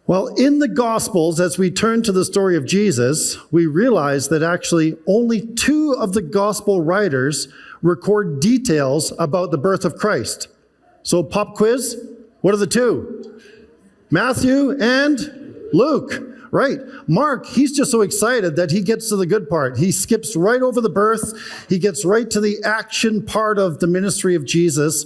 Well, in the Gospels, as we turn to the story of Jesus, we realize that actually only 2 of the Gospel writers record details about the birth of Christ. So pop quiz, what are the 2? Matthew and Luke, right? Mark, he's just so excited that he gets to the good part. He skips right over the birth. He gets right to the action part of the ministry of Jesus.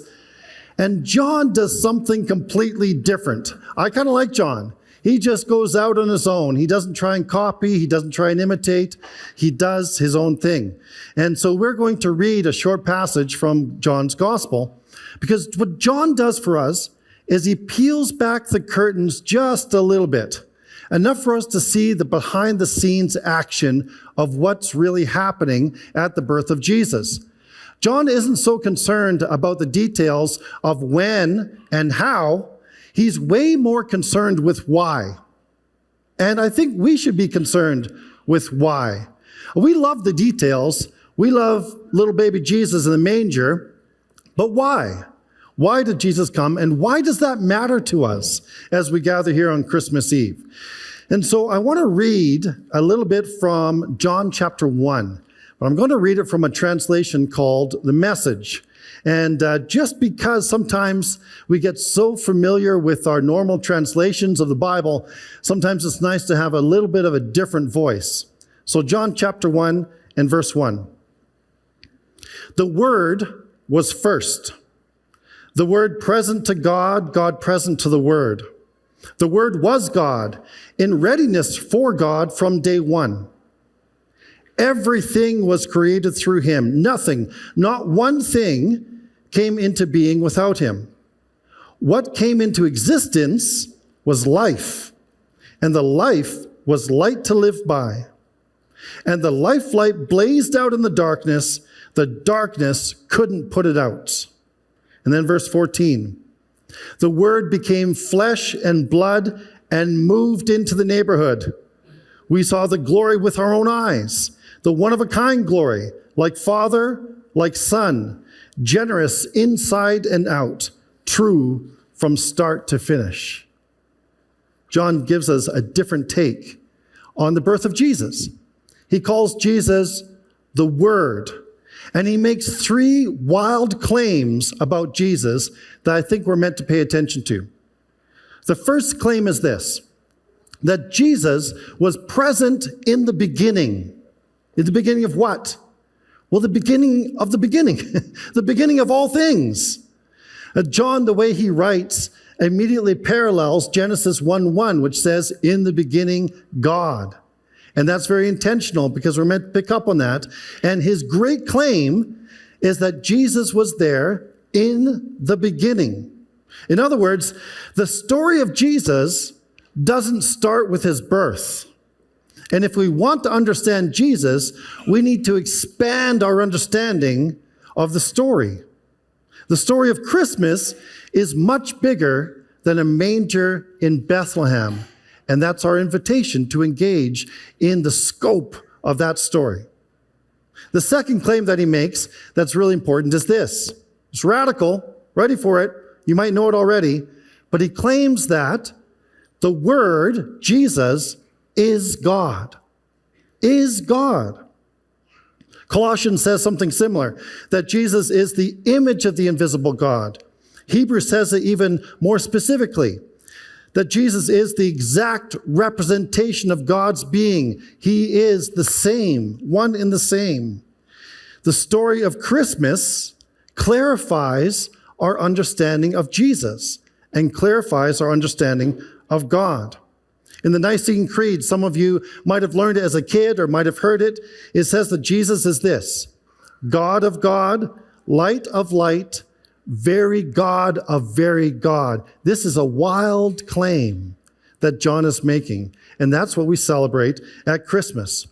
And John does something completely different. I kind of like John. He just goes out on his own. He doesn't try and copy. He doesn't try and imitate. He does his own thing. And so we're going to read a short passage from John's gospel, because what John does for us is he peels back the curtains just a little bit, enough for us to see the behind the scenes action of what's really happening at the birth of Jesus. John isn't so concerned about the details of when and how. He's way more concerned with why. And I think we should be concerned with why. We love the details. We love little baby Jesus in the manger. But why? Why did Jesus come? And why does that matter to us as we gather here on Christmas Eve? And so I want to read a little bit from John chapter 1. But I'm going to read it from a translation called The Message. And just because sometimes we get so familiar with our normal translations of the Bible, sometimes it's nice to have a little bit of a different voice. So John chapter 1 and verse 1. The Word was first. The Word present to God, God present to the Word. The Word was God, in readiness for God from day one. Everything was created through him. Nothing, not one thing, came into being without him. What came into existence was life, and the life was light to live by. And the life light blazed out in the darkness couldn't put it out. And then verse 14, the Word became flesh and blood and moved into the neighborhood. We saw the glory with our own eyes, the one-of-a-kind glory, like Father, like Son, generous inside and out, true from start to finish. John gives us a different take on the birth of Jesus. He calls Jesus the Word, and he makes 3 wild claims about Jesus that I think we're meant to pay attention to. The first claim is this, that Jesus was present in the beginning. In the beginning of what? Well, the beginning of the beginning, the beginning of all things. John, the way he writes, immediately parallels Genesis 1:1, which says, in the beginning, God. And that's very intentional because we're meant to pick up on that. And his great claim is that Jesus was there in the beginning. In other words, the story of Jesus doesn't start with his birth. And if we want to understand Jesus, we need to expand our understanding of the story. The story of Christmas is much bigger than a manger in Bethlehem. And that's our invitation to engage in the scope of that story. The second claim that he makes that's really important is this. It's radical. Ready for it. You might know it already. But he claims that the Word, Jesus, is God. Is God. Colossians says something similar, that Jesus is the image of the invisible God. Hebrews says it even more specifically, that Jesus is the exact representation of God's being. He is the same, one in the same. The story of Christmas clarifies our understanding of Jesus and clarifies our understanding of God. In the Nicene Creed, some of you might have learned it as a kid or might have heard it. It says that Jesus is this, God of God, light of light, very God of very God. This is a wild claim that John is making, and that's what we celebrate at Christmas.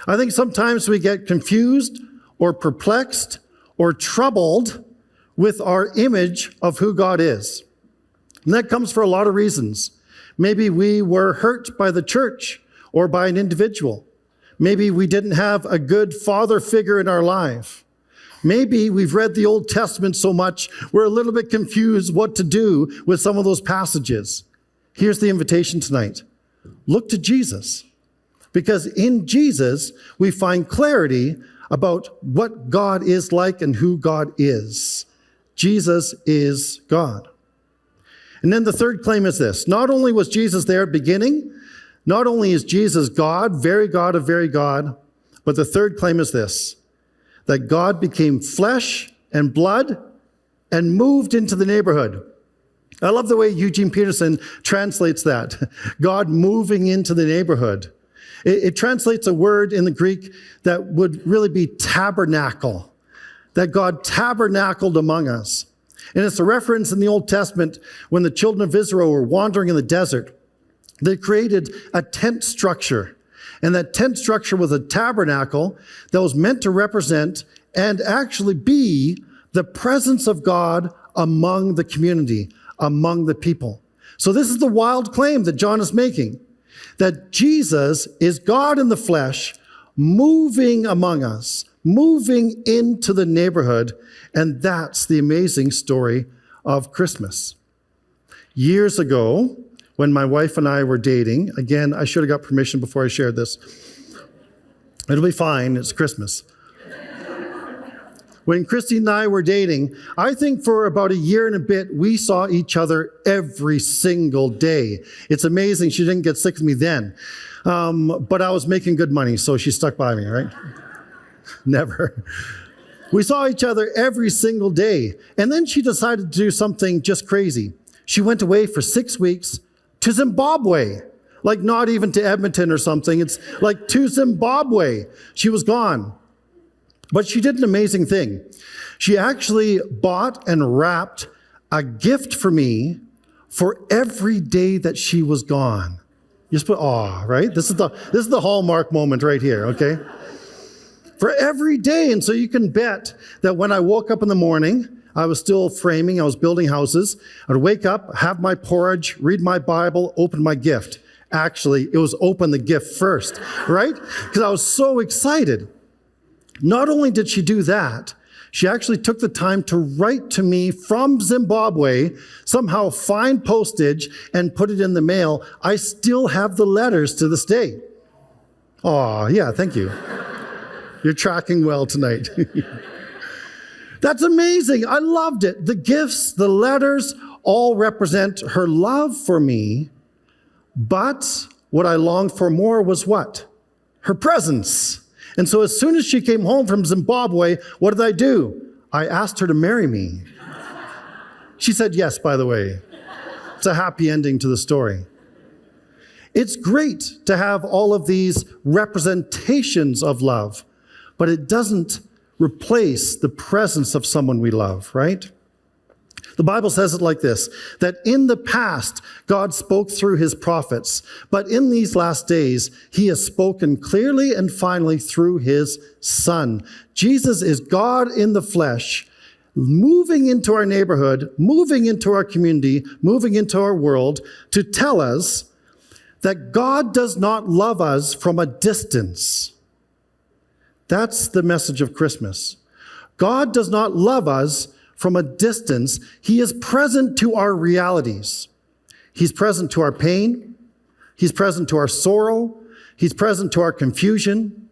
I think sometimes we get confused or perplexed or troubled with our image of who God is. And that comes for a lot of reasons. Maybe we were hurt by the church or by an individual. Maybe we didn't have a good father figure in our life. Maybe we've read the Old Testament so much, we're a little bit confused what to do with some of those passages. Here's the invitation tonight. Look to Jesus, because in Jesus, we find clarity about what God is like and who God is. Jesus is God. And then the third claim is this. Not only was Jesus there at the beginning, not only is Jesus God, very God of very God, but the third claim is this, that God became flesh and blood and moved into the neighborhood. I love the way Eugene Peterson translates that. God moving into the neighborhood. It translates a word in the Greek that would really be tabernacle, that God tabernacled among us. And it's a reference in the Old Testament when the children of Israel were wandering in the desert. They created a tent structure. And that tent structure was a tabernacle that was meant to represent and actually be the presence of God among the community, among the people. So this is the wild claim that John is making, that Jesus is God in the flesh, moving among us, moving into the neighborhood, and that's the amazing story of Christmas. Years ago, when my wife and I were dating, again, I should have got permission before I shared this. It'll be fine, it's Christmas. When Christy and I were dating, I think for about a year and a bit, we saw each other every single day. It's amazing she didn't get sick of me then. But I was making good money, so she stuck by me, right? Never. We saw each other every single day. And then she decided to do something just crazy. She went away for 6 weeks to Zimbabwe. Like not even to Edmonton or something. It's like to Zimbabwe. She was gone. But she did an amazing thing. She actually bought and wrapped a gift for me for every day that she was gone. You just put, right? This is the hallmark moment right here, okay? For every day. And so you can bet that when I woke up in the morning, I was still framing, I was building houses. I'd wake up, have my porridge, read my Bible, open my gift. Actually, it was open the gift first, right? Because I was so excited. Not only did she do that, she actually took the time to write to me from Zimbabwe, somehow find postage and put it in the mail. I still have the letters to this day. Oh, yeah, thank you. You're tracking well tonight. That's amazing. I loved it. The gifts, the letters, all represent her love for me. But what I longed for more was what? Her presence. And so as soon as she came home from Zimbabwe, what did I do? I asked her to marry me. She said yes, by the way. It's a happy ending to the story. It's great to have all of these representations of love, but it doesn't replace the presence of someone we love, right? The Bible says it like this, that in the past, God spoke through his prophets, but in these last days, he has spoken clearly and finally through his Son. Jesus is God in the flesh, moving into our neighborhood, moving into our community, moving into our world to tell us that God does not love us from a distance. That's the message of Christmas. God does not love us from a distance. He is present to our realities. He's present to our pain. He's present to our sorrow. He's present to our confusion.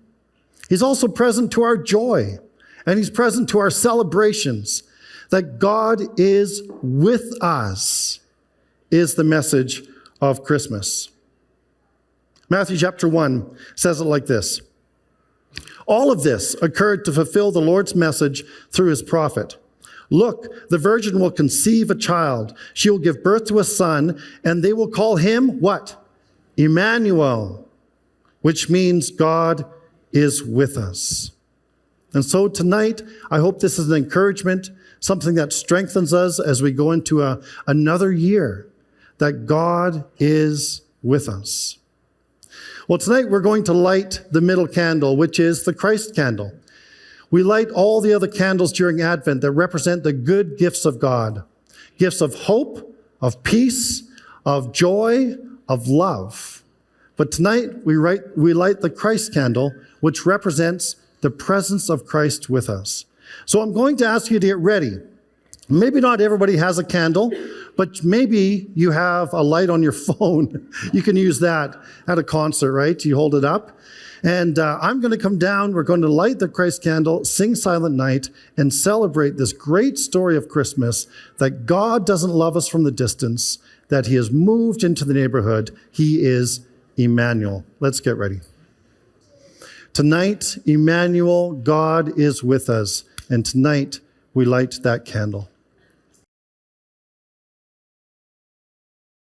He's also present to our joy. And he's present to our celebrations. That God is with us is the message of Christmas. Matthew chapter 1 says it like this. All of this occurred to fulfill the Lord's message through his prophet. Look, the virgin will conceive a child. She will give birth to a son, and they will call him what? Emmanuel, which means God is with us. And so tonight, I hope this is an encouragement, something that strengthens us as we go into another year, that God is with us. Well, tonight we're going to light the middle candle, which is the Christ candle. We light all the other candles during Advent that represent the good gifts of God. Gifts of hope, of peace, of joy, of love. But tonight we light the Christ candle, which represents the presence of Christ with us. So I'm going to ask you to get ready. Maybe not everybody has a candle, But maybe you have a light on your phone. You can use that at a concert, right? You hold it up. And I'm going to come down. We're going to light the Christ candle, sing Silent Night, and celebrate this great story of Christmas, that God doesn't love us from the distance, that he has moved into the neighborhood. He is Emmanuel. Let's get ready. Tonight, Emmanuel, God is with us. And tonight, we light that candle.